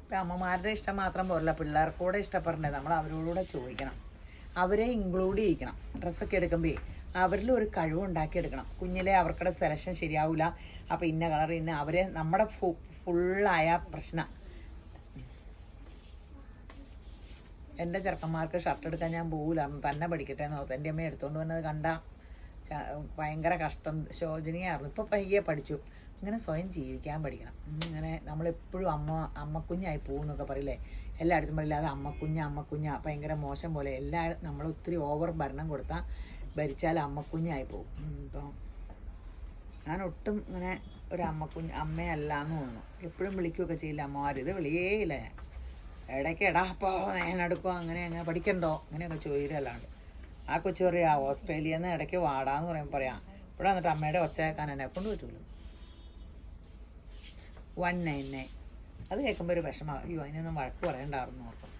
ഇപ്പം അമ്മമാരുടെ ഇഷ്ടം മാത്രം പോരല്ല, പിള്ളേർക്കൂടെ ഇഷ്ടപ്പെടണ്ടേ, നമ്മൾ അവരോടുകൂടെ ചോദിക്കണം, അവരെ ഇൻക്ലൂഡ് ചെയ്യിക്കണം. ഡ്രസ്സൊക്കെ എടുക്കുമ്പോൾ അവരിൽ ഒരു കഴിവുണ്ടാക്കിയെടുക്കണം. കുഞ്ഞിലെ അവർക്കുടെ സെലക്ഷൻ ശരിയാവില്ല, അപ്പോൾ ഇന്ന കളർ ഇന്ന അവരെ നമ്മുടെ ഫുള്ളായ പ്രശ്നം. എൻ്റെ ചെറുക്കന്മാർക്ക് ഷർട്ട് എടുക്കാൻ ഞാൻ പോകില്ല, തന്നെ പഠിക്കട്ടെ എന്ന് ഓർത്ത് എൻ്റെ അമ്മ എടുത്തുകൊണ്ട് വന്നത് കണ്ട ഭയങ്കര കഷ്ടം, ശോചനീയമായിരുന്നു. ഇപ്പോൾ പയ്യെ പഠിച്ചു. ഇങ്ങനെ സ്വയം ജീവിക്കാൻ പഠിക്കണം. ഇങ്ങനെ നമ്മളെപ്പോഴും അമ്മക്കുഞ്ഞായി പോകുന്നൊക്കെ പറയില്ലേ, എല്ലായിടത്തും പറയില്ല അത് അമ്മക്കുഞ്ഞ ഭയങ്കര മോശം പോലെ. എല്ലാവരും നമ്മൾ ഒത്തിരി ഓവർ ഭരണം കൊടുത്താൽ ഭരിച്ചാൽ അമ്മക്കുഞ്ഞായി പോകും. ഇപ്പം ഞാൻ ഒട്ടും ഇങ്ങനെ ഒരു അമ്മയല്ല എന്ന് തോന്നുന്നു. എപ്പോഴും വിളിക്കുകയൊക്കെ ചെയ്യില്ല അമ്മമാർ, ഇത് വിളിയേ ഇല്ല ഞാൻ. ഇടയ്ക്ക് എടാ അപ്പോൾ ഞാൻ എടുക്കുക അങ്ങനെ പഠിക്കണ്ടോ അങ്ങനെയൊക്കെ ചോദിക്കല്ലാണ്ട്. ആ കൊച്ചു പറയാ ഓസ്ട്രേലിയയിൽ നിന്ന് ഇടയ്ക്ക് വാടാന്ന് പറയുമ്പോൾ പറയാം, ഇവിടെ വന്നിട്ട് അമ്മയുടെ ഒച്ച കേൾക്കാൻ എന്നെ കൊണ്ട് പറ്റുള്ളൂ. 199 അത് കേൾക്കുമ്പോൾ ഒരു വിഷമം, അയ്യോ അതിനൊന്നും വഴക്ക് പറയണ്ടായിരുന്നു ഓർക്കും.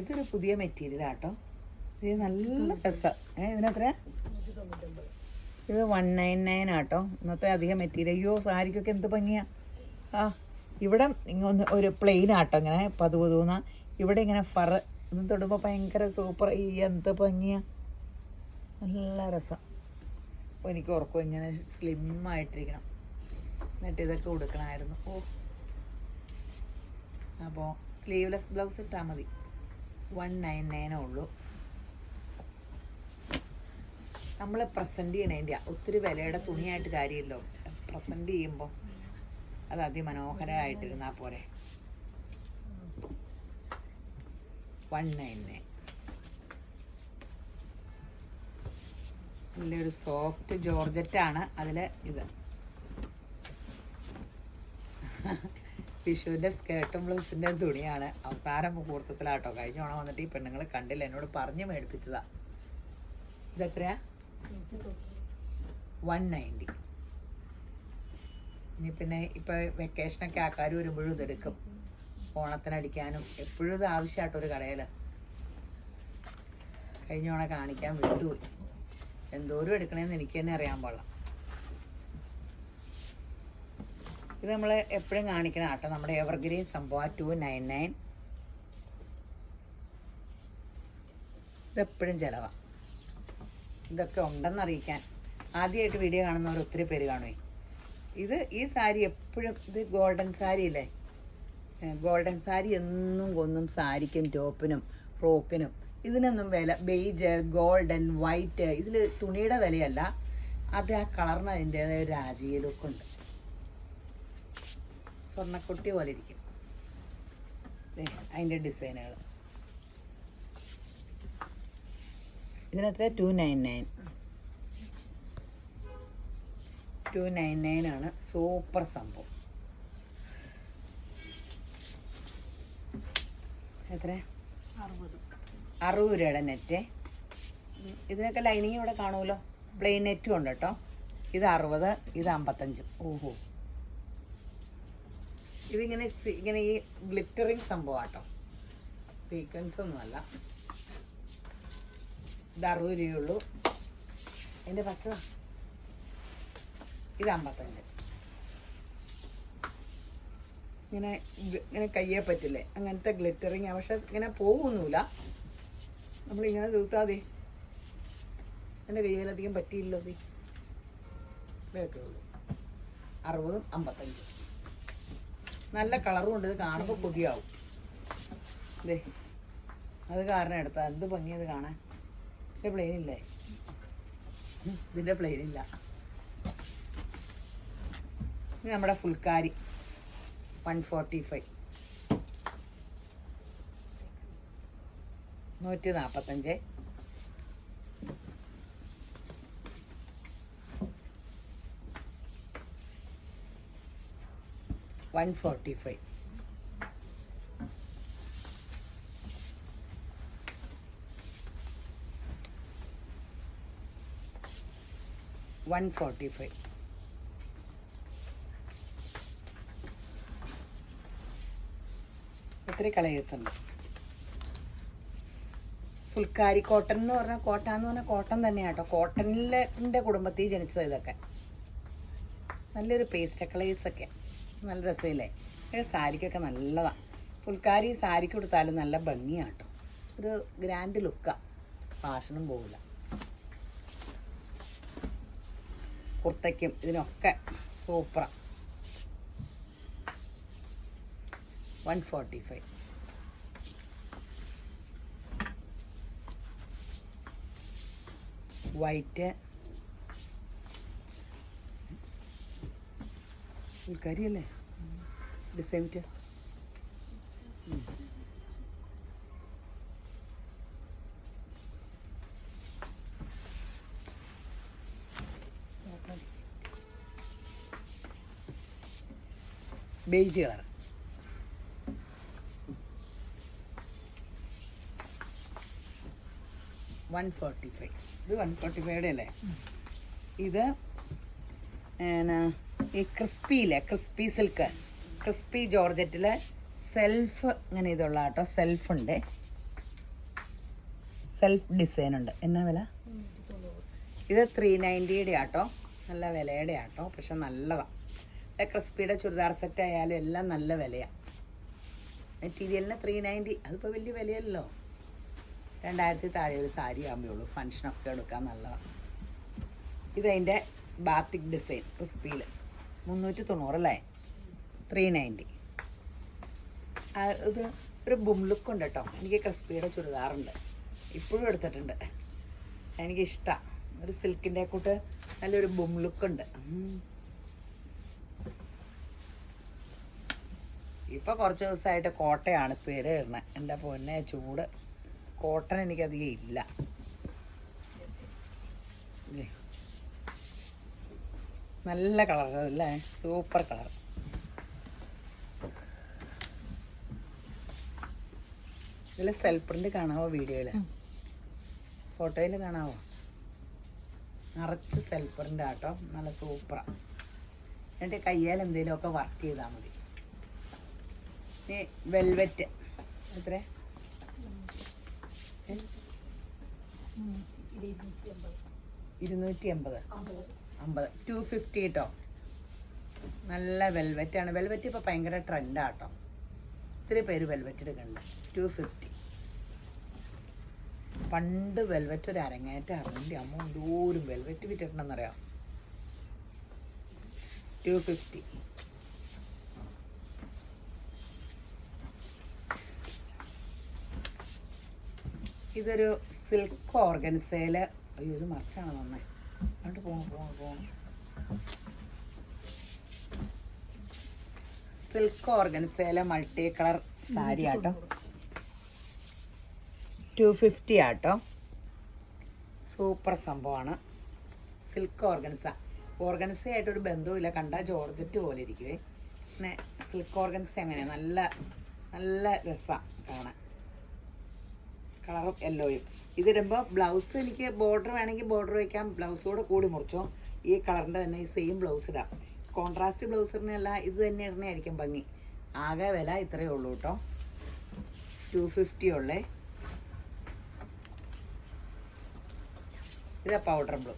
ഇതൊരു പുതിയ മെറ്റീരിയലാട്ടോ, ഇത് നല്ല രസം. ഇതിനെത്ര? ഇത് 199 ആട്ടോ. ഇന്നത്തെ അധികം മെറ്റീരിയൽ. അയ്യോ സാരിക്കൊക്കെ എന്ത് ഭംഗിയാ. ഇവിടെ ഇങ്ങൊന്ന് ഒരു പ്ലെയിൻ ആട്ടോ, ഇങ്ങനെ പതുപതുന്ന. ഇവിടെ ഇങ്ങനെ ഫറ് ഇന്ന് തൊടുമ്പോൾ ഭയങ്കര സൂപ്പർ. ഈ എന്ത് ഭംഗിയാ, നല്ല രസം. അപ്പോൾ എനിക്ക് ഓർക്കും ഇങ്ങനെ സ്ലിമ്മായിട്ടിരിക്കണം, എന്നിട്ട് ഇതൊക്കെ കൊടുക്കണമായിരുന്നു. അപ്പോൾ സ്ലീവ്ലെസ് ബ്ലൗസ് ഇട്ടാൽ മതി. 199 ഉള്ളൂ. നമ്മൾ പ്രസൻറ്റ് ചെയ്യണേൻ്റെ ഒത്തിരി വിലയുടെ തുണിയായിട്ട് കാര്യമില്ലോ. പ്രസൻറ്റ് ചെയ്യുമ്പോൾ അത് അതിമനോഹരമായിട്ടിരുന്നാൽ പോരെ. 199 നല്ലൊരു സോഫ്റ്റ് ജോർജറ്റാണ്. അതിൽ ഇത് വിഷുവിൻ്റെ സ്കേർട്ടും ബ്ലൗസിൻ്റെ തുണിയാണ്. അവസാന മുഹൂർത്തത്തിലാട്ടോ. കഴിഞ്ഞ ഓണം വന്നിട്ട് ഈ പെണ്ണുങ്ങൾ കണ്ടില്ല, എന്നോട് പറഞ്ഞ് മേടിപ്പിച്ചതാ. ഇതെത്രയാ? 190. ഇനി പിന്നെ ഇപ്പോൾ വെക്കേഷനൊക്കെ ആൾക്കാർ വരുമ്പോഴും ഇതെടുക്കും, ഓണത്തിനടിക്കാനും. എപ്പോഴും ഇത് ആവശ്യമായിട്ടോ ഒരു കടയിൽ. കഴിഞ്ഞ ഓണം കാണിക്കാൻ വിട്ടുപോയി. എന്തോരം എടുക്കണമെന്ന് എനിക്ക് തന്നെ അറിയാൻ പാടില്ല. ഇത് നമ്മൾ എപ്പോഴും കാണിക്കണം കേട്ടോ, നമ്മുടെ എവർഗ്രീൻ സംഭവം. 299. ഇതെപ്പോഴും ചിലവാണ്. ഇതൊക്കെ ഉണ്ടെന്നറിയിക്കാൻ ആദ്യമായിട്ട് വീഡിയോ കാണുന്നവർ ഒത്തിരി പേര് കാണുമേ. ഈ സാരി എപ്പോഴും, ഇത് ഗോൾഡൻ സാരി അല്ലേ, ഗോൾഡൻ സാരി എന്നും കൊന്നും സാരിക്കും ടോപ്പിനും ഫ്രോക്കിനും ഇതിനൊന്നും വില. ബെയ്ജ്, ഗോൾഡൻ, വൈറ്റ്, ഇതിൽ തുണിയുടെ വിലയല്ല, അത് ആ കളറിന് അതിൻ്റേതായ ഒരു രാജീയ ലുക്കുണ്ട്. സ്വർണ്ണക്കുട്ടി പോലെ ഇരിക്കും അതിൻ്റെ ഡിസൈനുകൾ. ഇതിനെത്ര? 299. 299 ആണ്. സൂപ്പർ സംഭവം. എത്ര? 60 രൂപയുടെ നെറ്റ്. ഇതിനൊക്കെ ലൈനിങ് ഇവിടെ കാണുമല്ലോ. പ്ലെയിൻ നെറ്റും ഉണ്ട് കേട്ടോ. ഇത് 60, ഇത് 55. ഓഹോ, ഇതിങ്ങനെ ഇങ്ങനെ ഈ ഗ്ലിറ്ററിങ് സംഭവം കേട്ടോ, സീക്വൻസ് ഒന്നുമല്ല. ഇത് 60 രൂപയുള്ളൂ. അതിൻ്റെ പച്ച ഇത് 55. ഇങ്ങനെ കയ്യെ പറ്റില്ലേ അങ്ങനത്തെ ഗ്ലിറ്ററിങ്. പക്ഷെ ഇങ്ങനെ പോകുന്നില്ല, നമ്മളിങ്ങനെ തൂത്താതെ. എൻ്റെ കയ്യിലധികം പറ്റിയില്ലോ. ഇതൊക്കെ ഉള്ളൂ. 60, 55. നല്ല കളറും ഉണ്ട്. ഇത് കാണുമ്പോൾ കൊതിയാവും. ഇതേ അത് കാരണം എടുത്താൽ എന്ത് ഭംഗിയത് കാണാൻ. ഇതിൻ്റെ പ്ലെയിൻ ഇല്ലേ? ഇതിൻ്റെ പ്ലെയിൻ ഇല്ല. ഇത് നമ്മുടെ ഫുൾക്കാരി 145. 145. $145. 145. ഒത്തിരി കളേഴ്സ് ഉണ്ട്. ഫുൾക്കാരി കോട്ടൺ എന്ന് പറഞ്ഞാൽ കോട്ടൺ തന്നെയാണ് കേട്ടോ. കോട്ടണിൻ്റെ കുടുംബത്തിൽ ജനിച്ചത് ഇതൊക്കെ. നല്ലൊരു പേസ്റ്റ് കളേഴ്സൊക്കെ നല്ല രസമില്ലേ. സാരിക്കൊക്കെ നല്ലതാണ്. ഫുൾക്കാരി സാരിക്ക് കൊടുത്താലും നല്ല ഭംഗിയാണ് കേട്ടോ. ഒരു ഗ്രാൻഡ് ലുക്കാണ്, ഫാഷനും പോകില്ല. കുർത്തയ്ക്കും ഇതിനൊക്കെ സൂപ്പറാണ്. 145. വൈറ്റ് ഫുൾക്കാരിയല്ലേ, ഡിസൈൻ വ്യത്യാസം. Beige colour. $145. ഇത് 145 അല്ലേ. ഇത് ഈ ക്രിസ്പി സിൽക്ക്, ക്രിസ്പി ജോർജറ്റിൽ സെൽഫ് ഇങ്ങനെ ഇതുള്ള കേട്ടോ. സെൽഫുണ്ട്, സെൽഫ് ഡിസൈൻ ഉണ്ട്. എന്നാ വില? ഇത് 390 ആട്ടോ. നല്ല വിലയുടെ ആട്ടോ, പക്ഷെ നല്ലതാണ്. ക്രിസ്പിയുടെ ചുരിദാർ സെറ്റ് ആയാലും എല്ലാം നല്ല വിലയാണ്. മെറ്റീരിയലിന് 390. അതിപ്പോൾ വലിയ വിലയല്ലോ. 2000 താഴെ ഒരു സാരി ആകുമ്പോഴുള്ളൂ. ഫങ്ഷനൊക്കെ എടുക്കാൻ നല്ലതാണ്. ഇതതിൻ്റെ ബാത്തിക് ഡിസൈൻ ക്രിസ്പിയിൽ 390 അല്ലേ. 390. ഇത് ഒരു ബും ലുക്കുണ്ട് കേട്ടോ. എനിക്ക് ക്രിസ്പിയുടെ ചുരിദാറുണ്ട്, ഇപ്പോഴും എടുത്തിട്ടുണ്ട്. എനിക്കിഷ്ടമാണ്. ഒരു സിൽക്കിൻ്റെ കൂട്ട് നല്ലൊരു ബും ലുക്കുണ്ട്. ഇപ്പോൾ കുറച്ച് ദിവസമായിട്ട് കോട്ടയാണ് സ്ഥിരം ഇടുന്നത്. എൻ്റെ പൊന്നെ ചൂട്. കോട്ടൺ എനിക്കധികം ഇല്ല. നല്ല കളർ അല്ലേ, സൂപ്പർ കളർ. ഇതിൽ സെൽഫ് പ്രിൻ്റ് കാണാവോ? വീഡിയോയിൽ, ഫോട്ടോയിൽ കാണാവോ? നിറച്ച് സെൽഫ് പ്രിൻ്റ് ആട്ടോ. നല്ല സൂപ്പറാണ്. എന്നിട്ട് കയ്യാൽ എന്തെങ്കിലുമൊക്കെ വർക്ക് ചെയ്താൽ മതി. ഇനി വെൽവെറ്റ് എത്ര? 280. 250 കേട്ടോ. നല്ല വെൽവെറ്റാണ്. വെൽവെറ്റ് ഇപ്പോൾ ഭയങ്കര ട്രെൻഡാട്ടോ. ഒത്തിരി പേര് വെൽവെറ്റ് എടുക്കുന്നുണ്ട്. 250. പണ്ട് വെൽവെറ്റ് ഒരു അരങ്ങേറ്റം അറിഞ്ഞില്ല. അമ്മ എന്തോരം വെൽവെറ്റ് വിറ്റിട്ടുണ്ടെന്നറിയാം. 250. ഇതൊരു സിൽക്ക് ഓർഗൻസയിൽ. അയ്യോ, ഇത് മറിച്ചാണ് നന്നായി. അങ്ങോട്ട് പോകണം. സിൽക്ക് ഓർഗൻസയിലെ മൾട്ടി കളർ സാരി ആട്ടോ. 250 ആട്ടോ. സൂപ്പർ സംഭവമാണ്. സിൽക്ക് ഓർഗൻസയായിട്ടൊരു ബന്ധവുമില്ല. കണ്ടാൽ ജോർജറ്റ് പോലെ ഇരിക്കുവേ. പിന്നെ സിൽക്ക് ഓർഗൻസ എങ്ങനെയാണ്, നല്ല രസമാണ് കാണാൻ. കളറും യെല്ലോയും. ഇതിടുമ്പോൾ ബ്ലൗസ് എനിക്ക് ബോർഡർ വേണമെങ്കിൽ ബോർഡർ വയ്ക്കാം. ബ്ലൗസോടെ കൂടി മുറിച്ചോ. ഈ കളറിൻ്റെ തന്നെ ഈ സെയിം ബ്ലൗസ് ഇടാം. കോൺട്രാസ്റ്റ് ബ്ലൗസിനല്ല ഇത് തന്നെ ഇടണമായിരിക്കും ഭംഗി. ആകെ വില ഇത്രയേ ഉള്ളൂ കേട്ടോ. 250 ഉള്ളേ. ഇത് പൗഡർ ബ്ലൂ.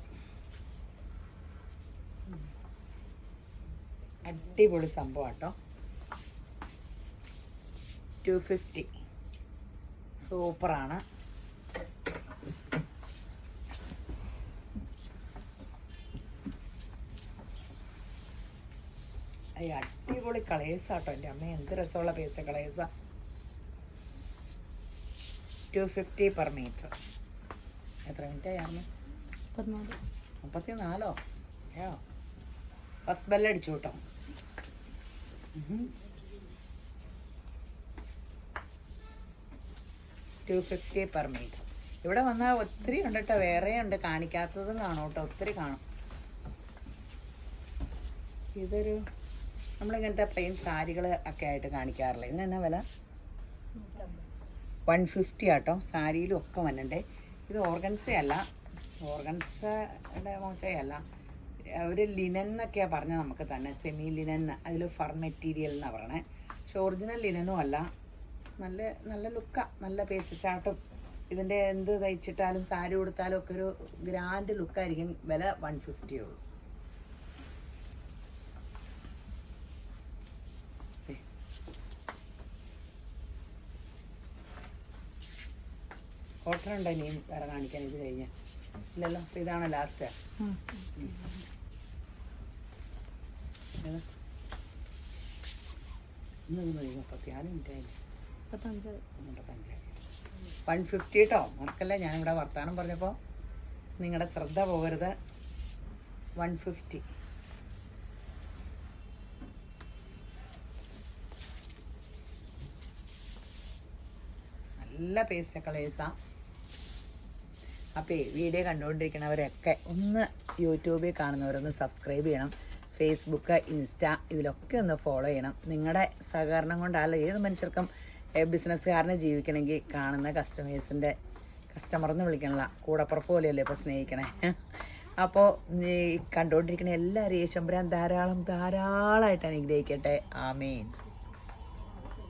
അടിപൊളി സംഭവം കേട്ടോ. 250. സൂപ്പറാണ്. അടിപൊളി കളേഴ്സാട്ടോ. എൻ്റെ അമ്മ എന്ത് രസമുള്ള പേസ്റ്റ് കളേഴ്സാ. 250 പെർ മീറ്റർ. എത്ര മിനിറ്റ് ആയിരുന്നു? 34. അയ്യോ, ഫസ്റ്റ് ബെല്ലടിച്ചു കേട്ടോ. $250 പെർ മീറ്റർ. ഇവിടെ വന്നാൽ ഒത്തിരി ഉണ്ട് കേട്ടോ. വേറെ ഉണ്ട്, കാണിക്കാത്തതും കാണും കേട്ടോ. ഒത്തിരി കാണും. ഇതൊരു നമ്മളിങ്ങനത്തെ പ്ലെയിൻ സാരികൾ ഒക്കെ ആയിട്ട് കാണിക്കാറില്ല. ഇതിനെന്നാ വില? 150 ആട്ടോ. സാരിയിലും ഒക്കെ വന്നിട്ടേ. ഇത് ഓർഗൻസയല്ല, ഓർഗൻസയുടെ മോശയല്ല. ഒരു ലിനൻ എന്നൊക്കെയാണ് പറഞ്ഞത് നമുക്ക് തന്നെ, സെമി ലിനൻ. അതിൽ ഫർ മെറ്റീരിയൽ എന്നാണ് പറയണേ. പക്ഷെ ഒറിജിനൽ ലിനനും അല്ല. നല്ല നല്ല ലുക്കാണ്, നല്ല പേസ്റ്റ് ചാട്ടും. ഇതിൻ്റെ എന്ത് തയ്ച്ചിട്ടാലും സാരി കൊടുത്താലും ഒക്കെ ഒരു ഗ്രാൻഡ് ലുക്കായിരിക്കും. വില 150 ഉള്ളൂ. കോട്ടൺ ഉണ്ടോ ഇനിയും വേറെ കാണിക്കാൻ ഇത് കഴിഞ്ഞ്? ഇല്ലല്ലോ. അപ്പം ഇതാണ് ലാസ്റ്റ്. മുപ്പത്തഞ്ച് 150 കേട്ടോ. മറക്കല്ലേ, ഞാനിവിടെ വർത്താനം പറഞ്ഞപ്പോൾ നിങ്ങളുടെ ശ്രദ്ധ പോകരുത്. 150. നല്ല പേസ്റ്റ് കളേഴ്സാണ്. അപ്പോൾ വീഡിയോ കണ്ടുകൊണ്ടിരിക്കുന്നവരൊക്കെ ഒന്ന് യൂട്യൂബിൽ കാണുന്നവരൊന്ന് സബ്സ്ക്രൈബ് ചെയ്യണം. ഫേസ്ബുക്ക്, ഇൻസ്റ്റ ഇതിലൊക്കെ ഒന്ന് ഫോളോ ചെയ്യണം. നിങ്ങളുടെ സഹകരണം കൊണ്ടല്ല ഏത് മനുഷ്യർക്കും ബിസിനസ്സുകാരനെ ജീവിക്കണമെങ്കിൽ കാണുന്ന കസ്റ്റമർന്ന് വിളിക്കണല്ല, കൂടപ്പുറപ്പ് പോലെയല്ലേ ഇപ്പോൾ സ്നേഹിക്കണേ. അപ്പോൾ ഈ കണ്ടുകൊണ്ടിരിക്കുന്ന എല്ലാവരും യേശുമ്പരാൻ ധാരാളമായിട്ട് അനുഗ്രഹിക്കട്ടെ. ആമേൻ.